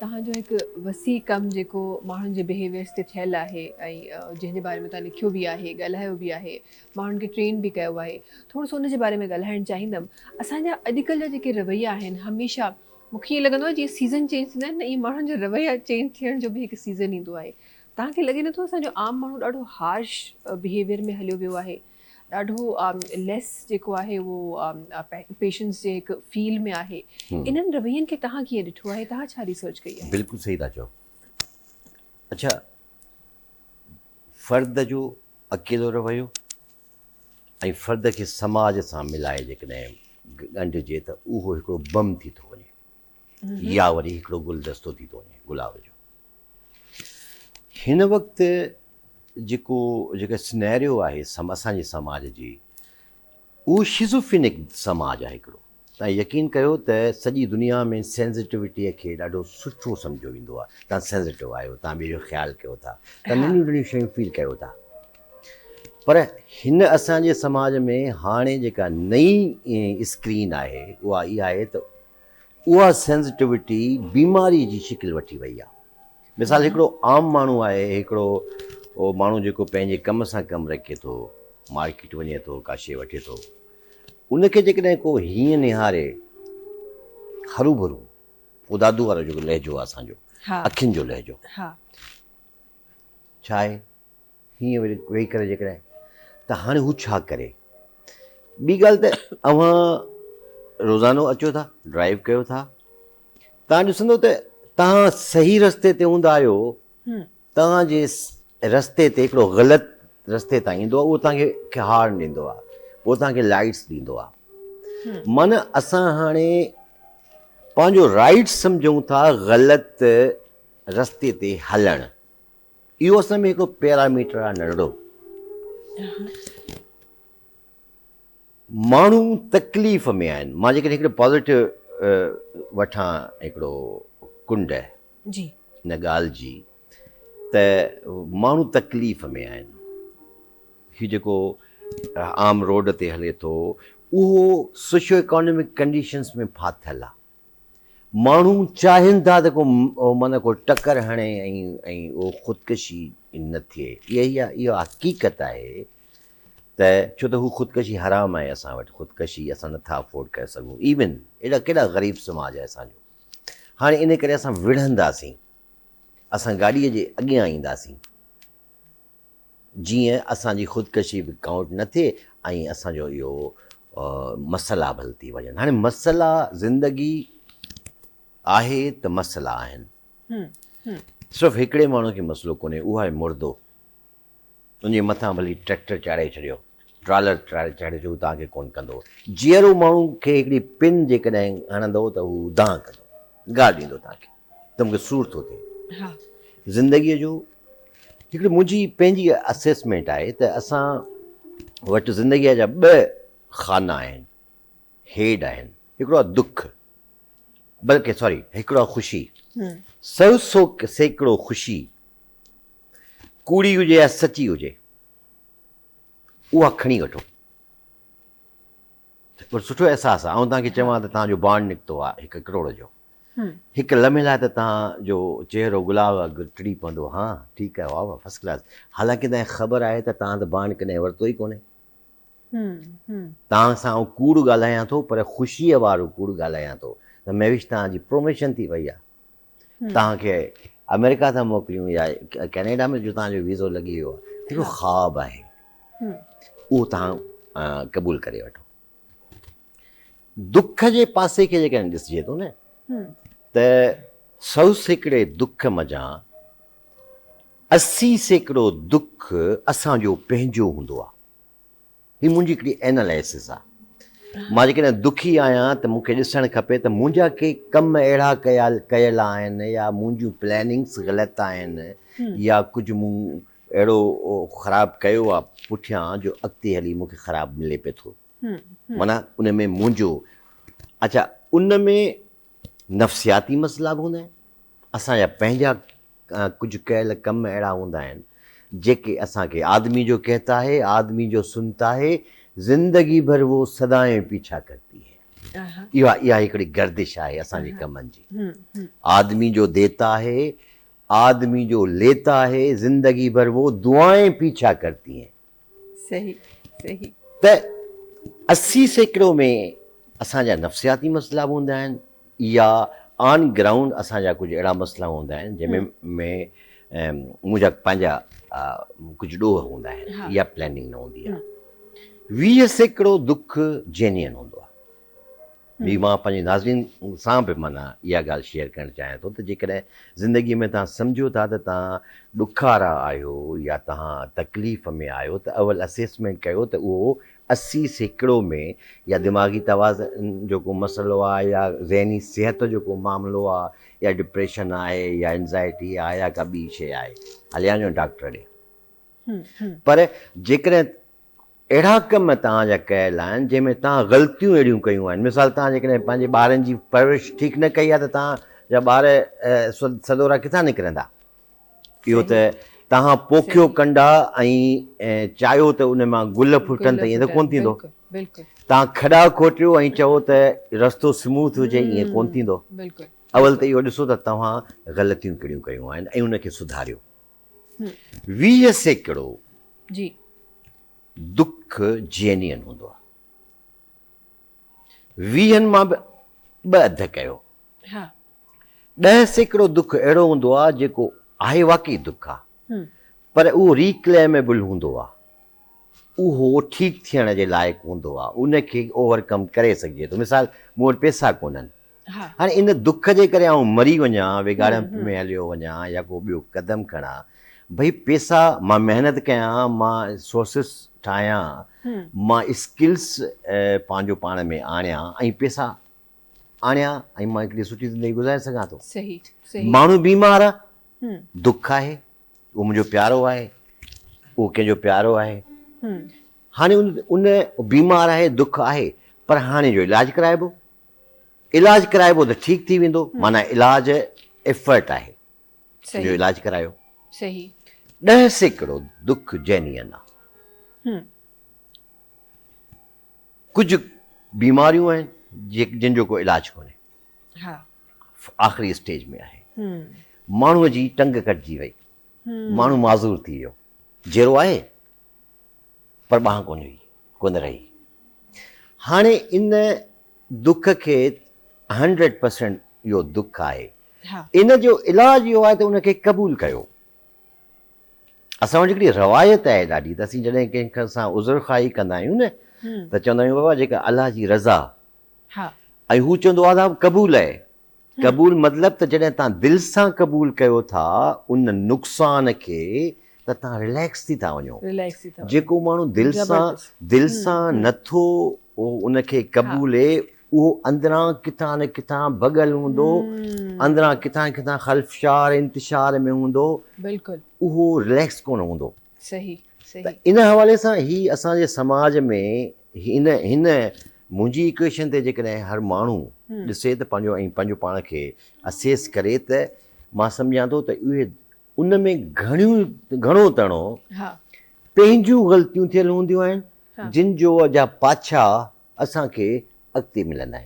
तव्हांजो हिकु वसी कमु जेको माण्हुनि जे बिहेवियर्स ते थियलु आहे ऐं जंहिंजे बारे में तव्हां लिखियो बि आहे, ॻाल्हायो बि आहे, माण्हुनि खे ट्रेन बि कयो आहे। थोरो सो उन जे बारे में ॻाल्हाइणु चाहींदमि। असांजा अॼुकल्ह जा जेके रवैया आहिनि, हमेशह मूंखे ईअं लॻंदो आहे जीअं सीज़न चेंज थींदा आहिनि न, ईअं माण्हुनि जा रवैया चेंज थियण जो बि हिकु सीज़न ईंदो आहे। तव्हांखे लॻे नथो असांजो आम माण्हू ॾाढो हार्श बिहेवियर में हलियो वियो आहे, ॾाढो लेस जेको आहे उहो पेशेंस जे हिकु फील्ड में आहे। इन्हनि रवैयनि खे तव्हां कीअं ॾिठो आहे? तव्हां छा रिसर्च कई आहे? बिल्कुलु सही था चओ। अच्छा, फ़र्द जो अकेलो रवैयो ऐं फ़र्द खे समाज सां मिलाए जेकॾहिं ॻंढिजे त उहो हिकिड़ो बम थी थो वञे या वरी हिकिड़ो गुलदस्तो थी थो वञे गुलाब जो। हिन वक़्तु जेका सिनेरियो आहे असांजे समाज जी, उहो शिज़ोफ्रेनिक समाज आहे हिकिड़ो। तव्हां यकीन कयो त सॼी दुनिया में सेंसिटिविटीअ खे ॾाढो सुठो सम्झो वेंदो आहे। तव्हां सेंसिटिव आहियो, तव्हां ॿिए जो ख़्यालु कयो था, तव्हां नंढियूं नंढियूं शयूं फील कयो था। पर हिन असांजे समाज में हाणे जेका नई स्क्रीन आहे उहा इहा आहे त उहा सेंसिटिविटी बीमारी जी शिकिल वठी वई आहे। मिसाल हिकिड़ो आम माण्हू आहे, हिकिड़ो उहो माण्हू जेको पंहिंजे कम सां कमु रखे थो, मार्केट वञे थो, का शइ वठे थो, उनखे जेकॾहिं को हीअं निहारे हरू भरू उदादू वारो जेको लहजो आहे असांजो, अखियुनि जो लहजो, छा आहे हीअं वेही करे जेकॾहिं, त हाणे हू छा करे? ॿी ॻाल्हि त अव्हां रोज़ानो अचो था, ड्राइव कयो था, तव्हां ॾिसंदो त तव्हां सही रस्ते ते हूंदा आहियो, तव्हांजे रस्ते ते हिकिड़ो ग़लति रस्ते तां ईंदो आहे, उहो तव्हांखे हॉर्न ॾींदो आहे, उहो तव्हांखे लाइट्स ॾींदो आहे। माना असां हाणे पंहिंजो राइट सम्झूं था ग़लति रस्ते ते हलणु, इहो असां में हिकिड़ो पैरामीटर आहे नंढड़ो। माण्हू तकलीफ़ में आहिनि। मां जेकॾहिं हिकिड़ो पॉज़िटिव वठां हिकिड़ो कुंड जी हिन ॻाल्हि जी, त माण्हू तकलीफ़ में आहिनि। हीउ जेको आम रोड ते हले थो उहो सोशो इकोनॉमिक कंडीशन्स में फाथल आहे। माण्हू चाहिनि था त माना को टकर हणे ऐं उहो ख़ुदकशी न थिए। इहा हक़ीक़त आहे त छो त हू ख़ुदकशी हराम आहे असां वटि, ख़ुदकशी असां नथा अफोर्ड करे सघूं। इवन एॾा केॾा ग़रीब समाज आहे असांजो। हाणे इन करे असां विढ़ंदासीं, असां गाॾीअ जे अॻियां ईंदासीं जीअं असांजी ख़ुदकशी बि काउंट न थिए ऐं असांजो इहो मसइला बि हल थी वञनि। हाणे मसइला ज़िंदगी आहे त मसइला आहिनि। सिर्फ़ु हिकिड़े माण्हू खे मसइलो कोन्हे, उहो आहे मुर्दो। उनजे मथां भली ट्रैक्टर चाढ़े छॾियो, ट्रालर चाढ़े छॾियो, तव्हांखे कोन्ह कंदो। जीअरो माण्हू खे हिकिड़ी पिन जेकॾहिं हणंदो त हू दांह कंदो, गाॾु ॾींदो तव्हांखे, त मूंखे सूर थो थिए। ज़िंदगीअ जो हिकिड़ी मुंहिंजी पंहिंजी असेसमेंट आहे त असां वटि ज़िंदगीअ जा ॿ खाना आहिनि, हेड आहिनि। हिकिड़ो आहे दुख, बल्कि सॉरी हिकिड़ो आहे ख़ुशी। 100 सैकड़ो ख़ुशी कूड़ी हुजे या सची हुजे, उहा खणी वठो, पर सुठो अहसासु आहे। ऐं तव्हांखे चवां त तव्हांजो बॉन्ड निकितो आहे 1 करोड़ जो, हिकु लम्हे लाइ त तव्हांजो चहिरो गुलाब वांगुरु टिड़ी पवंदो। हा ठीकु आहे, वाह वाह फस्ट क्लास। हालांकि तव्हांखे ख़बर आहे त तव्हां त बॉन्ड कॾहिं वरितो ई कोन्हे। तव्हां सां कूड़ ॻाल्हायां थो, पर ख़ुशीअ वारो कूड़ ॻाल्हायां थो त महविश तव्हांजी प्रोमोशन थी वई आहे, तव्हांखे अमेरिका था मोकिलियूं या कैनेडा में जो तव्हांजो वीज़ो लॻी वियो आहे। हिकिड़ो ख़्वाबु आहे, उहो तव्हां क़बूल करे वठो। दुख जे पासे खे जेकॾहिं ॾिसिजे थो न, त 100 सैकड़े दुख मज़ा 80 सैकड़ो दुख असांजो पंहिंजो हूंदो आहे। हीअ मुंहिंजी हिकिड़ी एनालिसिस आहे। मां जेकॾहिं दुखी आहियां त मूंखे ॾिसणु खपे त मुंहिंजा के कम अहिड़ा कयल आहिनि, या मुंहिंजूं प्लैनिंग्स ग़लति आहिनि, या कुझु मूं अहिड़ो ख़राबु कयो आहे पुठियां जो अॻिते हली मूंखे ख़राबु मिले पियो थो। माना उन में मुंहिंजो, अच्छा उन में नफ़्सियाती मसइला बि हूंदा आहिनि। असांजा पंहिंजा कुझु कयल कम अहिड़ा हूंदा आहिनि जेके असांखे आदमी जो कहता है, आदमी जो सुनता है, ज़िंदगी भर वो सदाएं पीछा करती है। इहा हिकिड़ी गर्दिश आहे असांजे कमनि जी। आदमी जो देता है, आदमी जो लेता है, ज़िंदगी भर वो दुआएं पीछा करती हैं। सही सही। त 80% में असांजा नफ़्सियाती मसइला हूंदा आहिनि या ऑन ग्राउंड असांजा कुझु अहिड़ा मसइला हूंदा आहिनि जंहिंमें मुंहिंजा पंहिंजा कुझु ॾोह हूंदा आहिनि या प्लैनिंग न हूंदी आहे। 20% दुख जेन्युइन हूंदो आहे। ॿी मां पंहिंजे नाज़रीन सां बि माना इहा ॻाल्हि शेयर करणु चाहियां थो त जेकॾहिं ज़िंदगीअ में तव्हां सम्झो था त तव्हां ॾुखारा आहियो या तव्हां तकलीफ़ में आहियो त अवल असेसमेंट कयो त उहो 80% में या दिमाग़ी तवाज़ुन जो को मसइलो आहे या ज़हनी सिहत जो को मामिलो आहे या डिप्रेशन आहे या एंज़ाइटी आहे या का ॿी शइ आहे, हलिया वञो डॉक्टर ॾे। पर जेकॾहिं अहिड़ा कम तव्हांजा कयल आहिनि जंहिंमें तव्हां ग़लतियूं अहिड़ियूं कयूं आहिनि, मिसाल तव्हां जेकॾहिं पंहिंजे ॿारनि जी परवरिश ठीकु न कई आहे त तव्हांजा ॿार सदोरा किथां निकिरंदा? इहो त तव्हां पोखियो कंडा ऐं चाहियो त उन मां गुल फुटनि त ईअं त कोन्ह थींदो। तव्हां खॾा खोटियो ऐं चओ त रस्तो स्मूथ हुजे, ईअं कोन्ह थींदो। अवल त इहो ॾिसो त तव्हां ग़लतियूं कहिड़ियूं कयूं आहिनि ऐं उनखे सुधारियो। 20% जी दुख जेन्युइन हूंदो आहे। 20 मां बि 2 अध कयो। 10% दुख अहिड़ो हूंदो आहे जेको आहे वाक़ई दुख आहे, पर उहो रिक्लेमेबल हूंदो आहे, उहो ठीकु थियण जे लाइक़ु हूंदो आहे, उनखे ओवरकम करे सघिजे थो। मिसाल मूं वटि पैसा कोन्हनि, हाणे इन दुख जे करे आउं मरी वञा, वेगाड़म में हलियो वञा या को ॿियो क़दम खणां, भई पैसा मां महिनत कयां, मां सोर्सिस ठाहियां, मां स्किल्स पंहिंजो पाण में आणियां ऐं पैसा आणियां ऐं मां हिकिड़ी सुठी ज़िंदगी गुज़ारे सघां थो। सही सही। माण्हू बीमार आहे, दुख आहे, उहो मुंहिंजो प्यारो आहे, उहो कंहिंजो प्यारो आहे। हाणे उन बीमार आहे, दुख आहे, पर हाणे जो इलाजु कराइबो, इलाजु कराइबो त ठीकु थी वेंदो। माना इलाज एफर्ट आहे, जो इलाजु करायो। सही। 10% दुख जेन्युइन आहे। कुझु बीमारियूं आहिनि जिन जो को इलाजु कोन्हे, आख़िरी स्टेज में आहे। माण्हूअ जी टंग कटिजी वई, माण्हू माज़ूर थी वियो, जहिड़ो आहे पर ॿांह कोन रही। हाणे इन दुख खे 100% इहो दुख आहे, इन जो इलाजु इहो आहे त उनखे क़बूल कयो। असां वटि हिकिड़ी रवायत आहे ॾाढी, त असीं जॾहिं कंहिं सां उज़र ख़ाही कंदा आहियूं न त चवंदा आहियूं बाबा जेका अलाह जी रज़ा, ऐं हू चवंदो आहे त क़बूल आहे। क़बूल मतिलबु त जॾहिं तव्हां दिलि सां क़बूल कयो था उन नुक़सान खे, त तव्हां रिलैक्स थी था वञो। जेको माण्हू दिलि सां नथो उनखे क़बूले, उहो अंदरां किथां न किथां भॻल हूंदो, अंदरां किथां किथां ख़ल्फ़शार इंतिशार में हूंदो, उहो रिलैक्स कोन हूंदो। सही सही। इन हवाले सां ही असांजे समाज में हिन मुंहिंजी इक्वेशन ते जेकॾहिं हर माण्हू ॾिसे त पंहिंजो पाण खे असेस करे, त मां सम्झां थो त उहे उन में घणो तणो पंहिंजूं ग़लतियूं थियल हूंदियूं आहिनि, जिन जो जा पाछा असांखे अॻिते मिलंदा आहिनि।